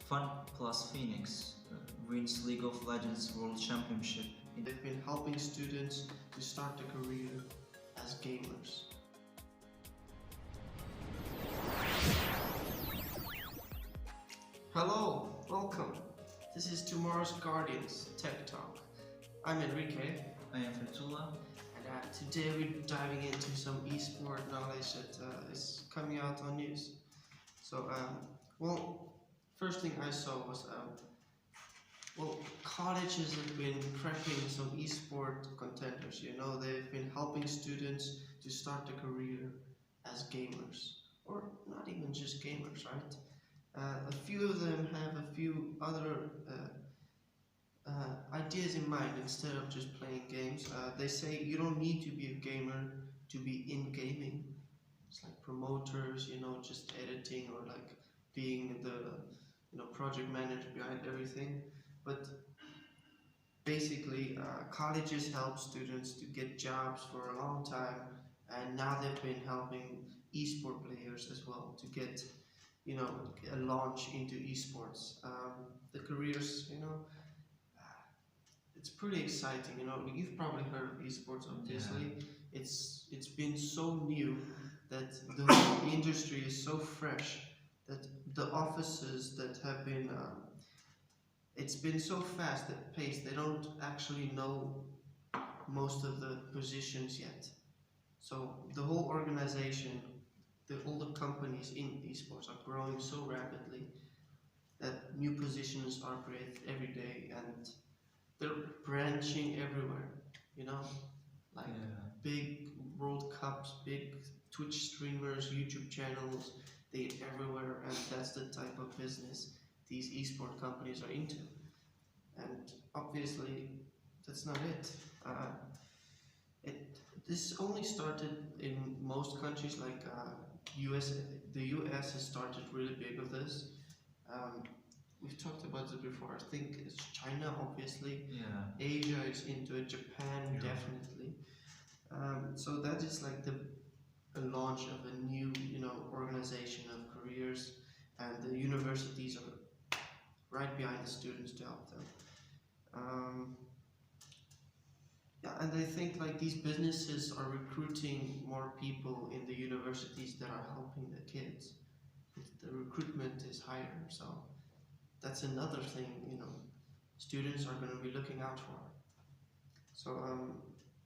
Fun Plus Phoenix wins League of Legends World Championship. They've been helping students to start a career as gamers. Hello, welcome. This is Tomorrow's Guardians Tech Talk. I'm Enrique, I am Fethullah. and today we're diving into some esport knowledge that is coming out on news. So, first thing I saw was colleges have been prepping some esport contenders. You know, they've been helping students to start a career as gamers, or not even just gamers, right? A few of them have a few other ideas in mind instead of just playing games. They say you don't need to be a gamer to be in gaming. It's like promoters, you know, just editing or like being the project manager behind everything. But basically, colleges help students to get jobs for a long time, and now they've been helping esport players as well to get, you know, a launch into esports. The careers, you know, it's pretty exciting. You know, you've probably heard of esports, obviously. It's been so new that the whole industry is so fresh that the offices that have been it's been so fast at pace they don't actually know most of the positions yet. So the whole organization, all the companies in esports are growing so rapidly that new positions are created every day, and they're branching everywhere. You know, like big World Cups, big Twitch streamers, YouTube channels, they're everywhere, and that's the type of business these esport companies are into. And obviously, that's not it. This only started in most countries, like US. The US has started really big with this. We've talked about it before. I think it's China, obviously. Yeah. Asia is into it. Japan, definitely. So that is like the launch of a new, you know, organization of careers, and the universities are right behind the students to help them. Yeah, and I think like these businesses are recruiting more people in the universities that are helping the kids. The recruitment is higher, so that's another thing, you know, students are going to be looking out for. So,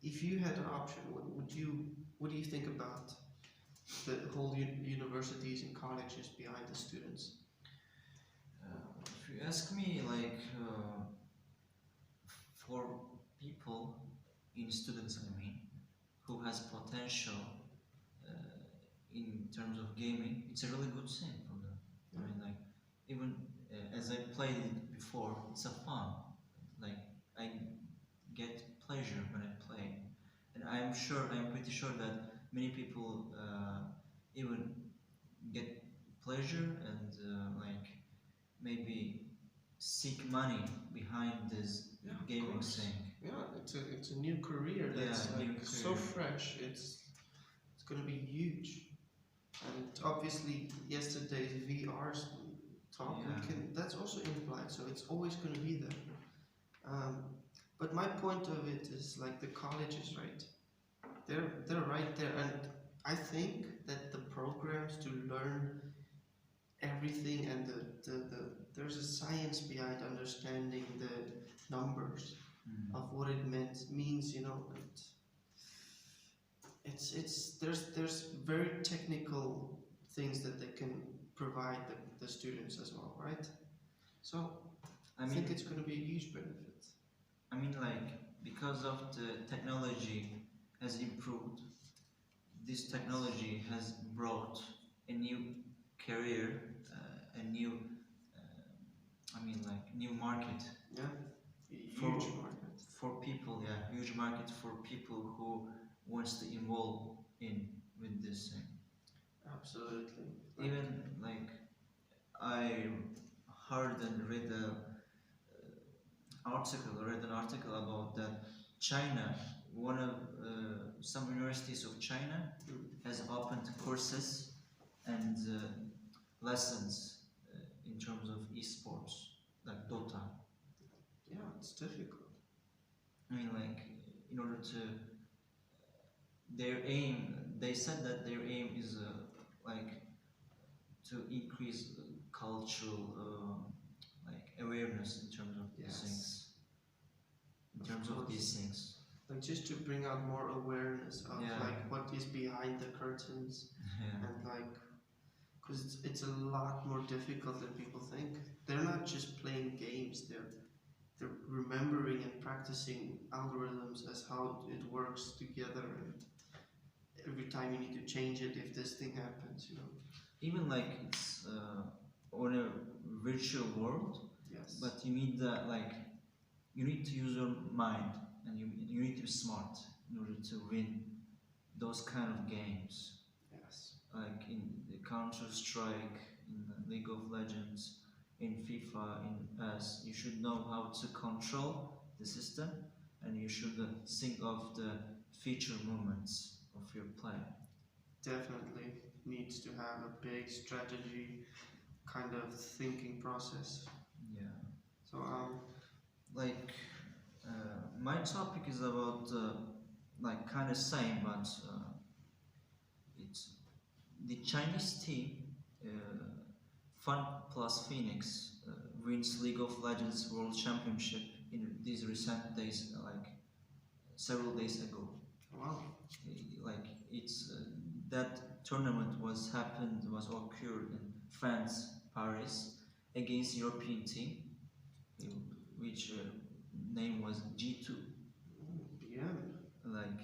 if you had an option, what do you think about the whole universities and colleges behind the students? If you ask me, like, for people in students, I mean, who has potential in terms of gaming, it's a really good thing for them. I mean, like, even as I played it before, it's a fun. Like, I get pleasure when I play, and I'm pretty sure that many people even get pleasure and like maybe seek money behind this gaming thing. Yeah, it's a new career that's so fresh. It's gonna be huge. And obviously, yesterday's VR talk, that's also implied, so it's always gonna be there. But my point of it is like the colleges, right? They're right there, and I think that the programs to learn everything, and there's a science behind understanding the numbers of what it means, you know. There's very technical things that they can provide the students as well, right? So I think it's going to be a huge benefit. I mean, like, because of the technology has improved, this technology has brought a new career, a new, new market. Yeah, huge market for people. Yeah, huge market for people who wants to involve in with this thing. Absolutely. Even like I heard and read an article about that China, one of some universities of China has opened courses and lessons in terms of esports, like Dota. Yeah, it's difficult. I mean, like, in order to their aim, they said that their aim is like to increase cultural like awareness in terms of these Yes, things, in of terms of course. these things. Like just to bring out more awareness of Yeah. like what is behind the curtains, Yeah. and like, because it's a lot more difficult than people think. They're not just playing games, they're remembering and practicing algorithms as how it works together, and every time you need to change it if this thing happens, you know. Even like it's on a virtual world, Yes. but you need that like you need to use your mind and you need to be smart in order to win those kind of games. Yes. Like in the Counter Strike, in the League of Legends, in FIFA, in PES, you should know how to control the system and you should think of the feature movements of your play. Definitely needs to have a big strategy kind of thinking process. Yeah. So Like my topic is about like kind of same, but it's the Chinese team, uh, Fun Plus Phoenix, wins League of Legends World Championship in these recent days, like several days ago. wow. Like it's that tournament was occurred in France, Paris, against European team, uh, which name was G2. Yeah. Like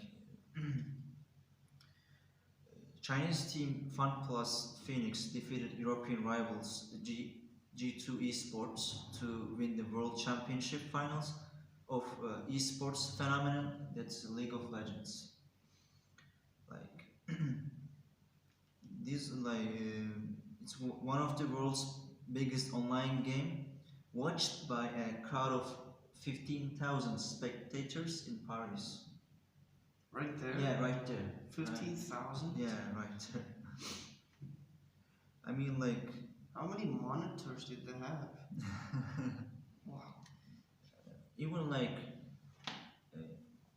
Chinese team FunPlus Phoenix defeated European rivals G2 Esports to win the World Championship finals of esports phenomenon that's League of Legends. Like this, it's one of the world's biggest online game, watched by a crowd of 15,000 spectators in Paris. Right there. Yeah, right there. 15,000. Yeah, right there. I mean, like, How many monitors did they have? Wow. even like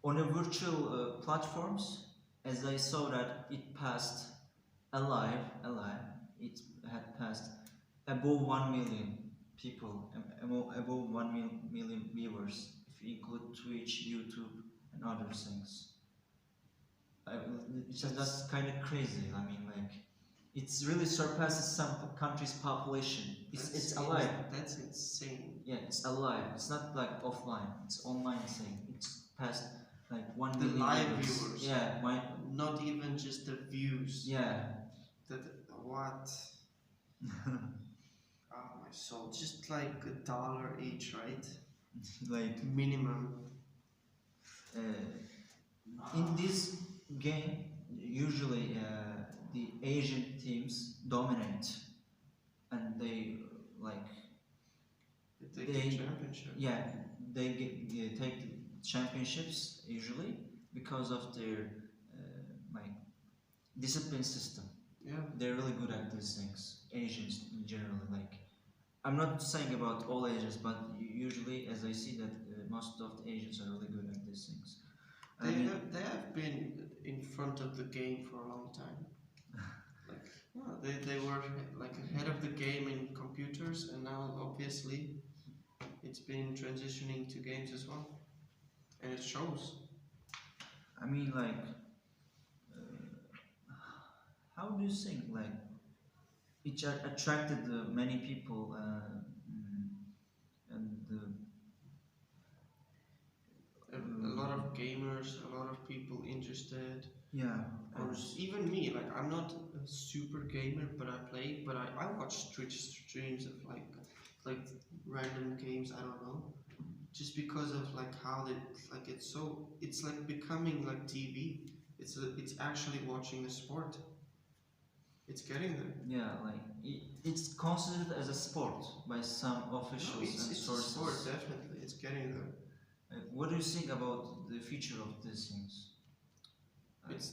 on a virtual platforms, as I saw that it passed alive, it had passed above 1 million people, above 1 million viewers, if you include Twitch, YouTube, and other things. It's just kind of crazy. I mean, like, it's really surpasses some countries' population. It's alive. That's insane. Yeah, it's alive. It's not like offline. It's online thing. It's past like 1 The million live viewers. viewers. Yeah, Not even just the views. yeah. That what? Oh my soul. Just like $1 each, right? Like Minimum. in this game, usually the Asian teams dominate, and they like They take championship. yeah take the championships usually because of their like discipline system. Yeah. They're really good at these things. Asians in general, like I'm not saying about all Asians, but usually, as I see that most of the Asians are really good at these things. They have been in front of the game for a long time. Like, yeah, they were like ahead of the game in computers, and now obviously it's been transitioning to games as well, and it shows. I mean, like, how do you think like it attracted many people and A lot of gamers, a lot of people interested. yeah, Or even me, like I'm not a super gamer, but I play. But I watch Twitch streams of like random games. I don't know, just because of like how they like it's like becoming like TV. It's actually watching a sport. It's getting there. yeah, like it's considered as a sport by some officials No, and it's a sources. sport, definitely. It's getting there. What do you think about the future of these things? It's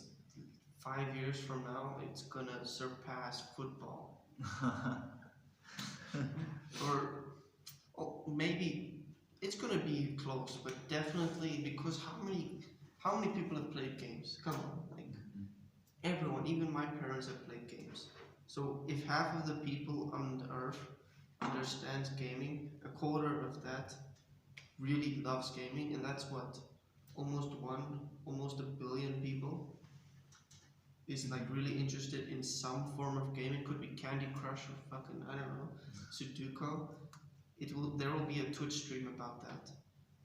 5 years from now. It's gonna surpass football. or maybe it's gonna be close, but definitely because how many people have played games? Come on, like everyone, even my parents have played games. So if half of the people on the earth understands gaming, a quarter of that really loves gaming, and that's what almost a billion people is like really interested in some form of gaming. Could be Candy Crush or fucking I don't know Sudoku. There will be a Twitch stream about that,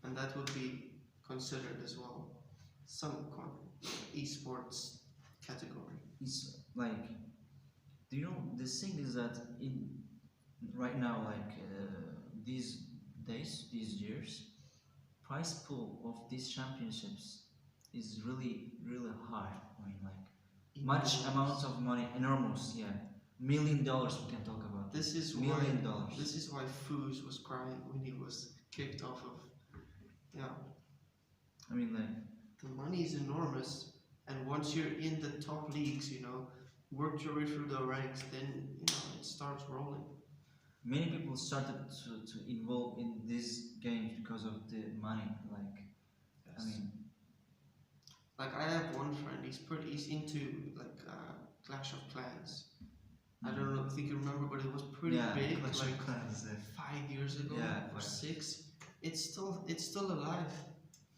and that would be considered as well some esports category. It's like, do you know, the thing is that in right now, like these days, these years, price pool of these championships is really, really high. I mean, like much Enormous. amount of money, enormous, yeah, $1 million we can talk about. This is $1 million. This is why Foos was crying when he was kicked off of. Yeah, I mean, like, the money is enormous, and once you're in the top leagues, work your way through the ranks, then it starts rolling. many people started to involve in these games because of the money. Like, I Yes. mean, Like I have one friend. He's into like Clash of Clans. I don't know. Think you remember, but it was pretty yeah, big. Clash Like of Clans, 5 years ago Yeah, or right. 6. It's still alive.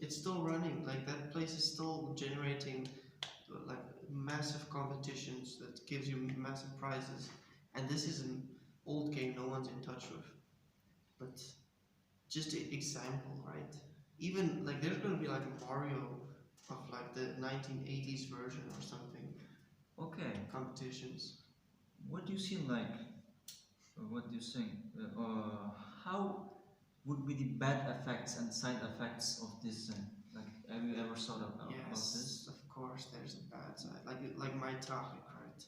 It's still running. Like that place is still generating like massive competitions that gives you massive prizes. And this is an old game no one's in touch with. But just an example, right? Even like there's gonna be like Mario of like the 1980s version or something Okay, competitions. what do you see like? What do you think? How would be the bad effects and side effects of this thing? Like, have you ever thought about this? Yes, of course, there's a bad side. Like my topic, right?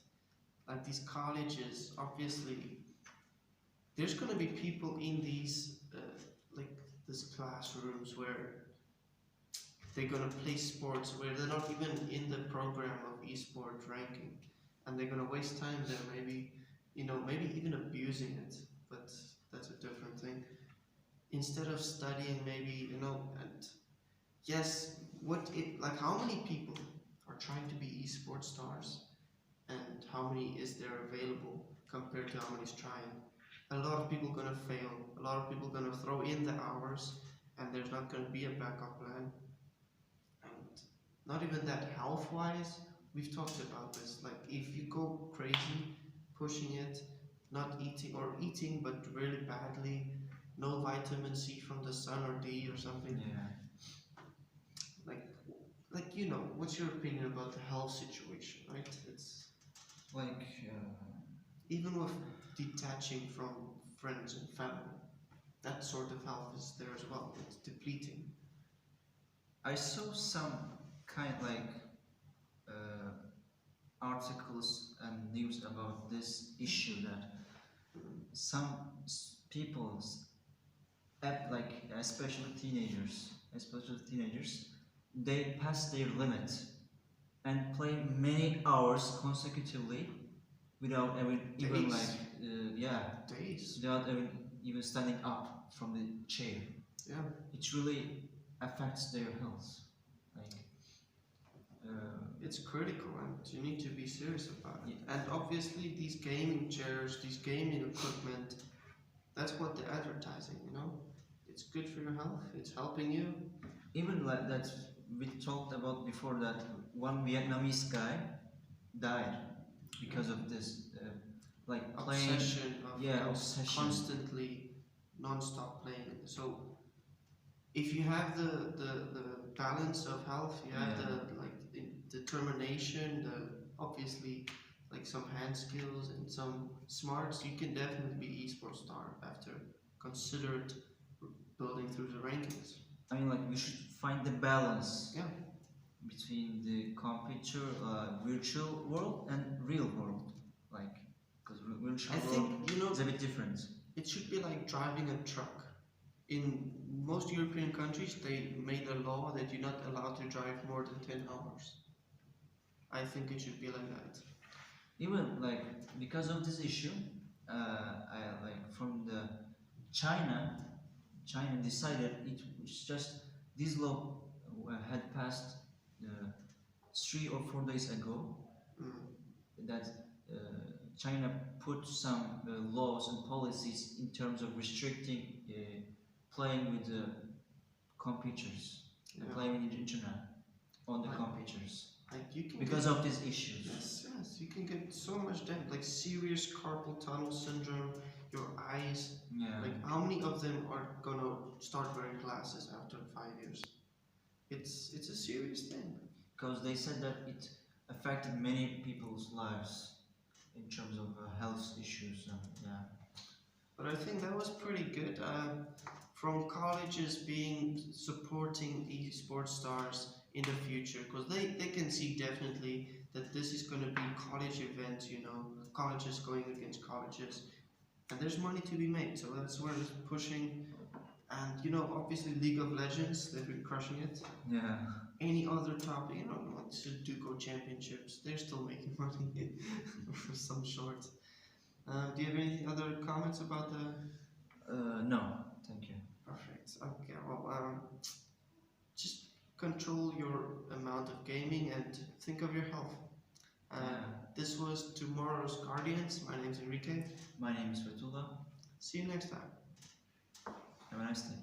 Like these colleges, obviously, there's gonna be people in these like these classrooms where they're gonna play sports where they're not even in the program of esport ranking, and they're gonna waste time there. Maybe even abusing it, but that's a different thing. Instead of studying, maybe and yes, how many people are trying to be esports stars, and how many is there available compared to how many's trying? A lot of people gonna fail. A lot of people gonna throw in the hours, and there's not gonna be a backup plan. And not even that health wise. We've talked about this. Like if you go crazy, pushing it, not eating or eating but really badly, no vitamin C from the sun or D or something. Yeah. What's your opinion about the health situation, right? It's Like, even with detaching from friends and family, that sort of health is there as well. It's depleting. I saw some kind like uh, articles and news about this issue that some people, like especially teenagers, they pass their limit and play many hours consecutively without even Days. like yeah, Days. without even standing up from the chair. Yeah. It really affects their health. Like, It's critical, and you need to be serious about it. Yeah. And obviously, these gaming chairs, these gaming equipment, that's what they're advertising. It's good for your health. It's helping you. even like that, we talked about before that one Vietnamese guy died because of this, like playing. Obsession of Obsession. constantly, non-stop playing. So, if you have the balance of health, you have Yeah. the determination, obviously like some hand skills and some smarts, you can definitely be esports star after considered building through the rankings. I mean, like we should find the balance Yeah. between the computer, virtual world and real world, like because virtual I world think is a bit different. it should be like driving a truck. In most European countries, they made a law that you're not allowed to drive more than 10 hours. I think it should be like that. Even like because of this issue, I like from the China, China decided it was just this law had passed 3 or 4 days ago that uh, China put some laws and policies in terms of restricting playing with computers and Yeah. playing with the internet on the Right. computers Like you can because get, of these issues. yes, you can get so much damage, like serious carpal tunnel syndrome, your eyes. Yeah, Like how many of them are gonna start wearing glasses after 5 years? It's a serious thing. because they said that it affected many people's lives in terms of health issues. Yeah, But I think that was pretty good. From colleges being supporting esports stars in the future, because they can see definitely that this is going to be college events, colleges going against colleges, and there's money to be made. So that's where it's pushing. And obviously League of Legends, they've been crushing it. yeah. Any other topic, like Sudoku championships, they're still making money for some short. Do you have any other comments about the? No, thank you. Perfect. Okay. Well, just control your amount of gaming and think of your health. Yeah. This was tomorrow's Guardians. My name is Enrique. My name is Fethullah. See you next time. Have a nice day.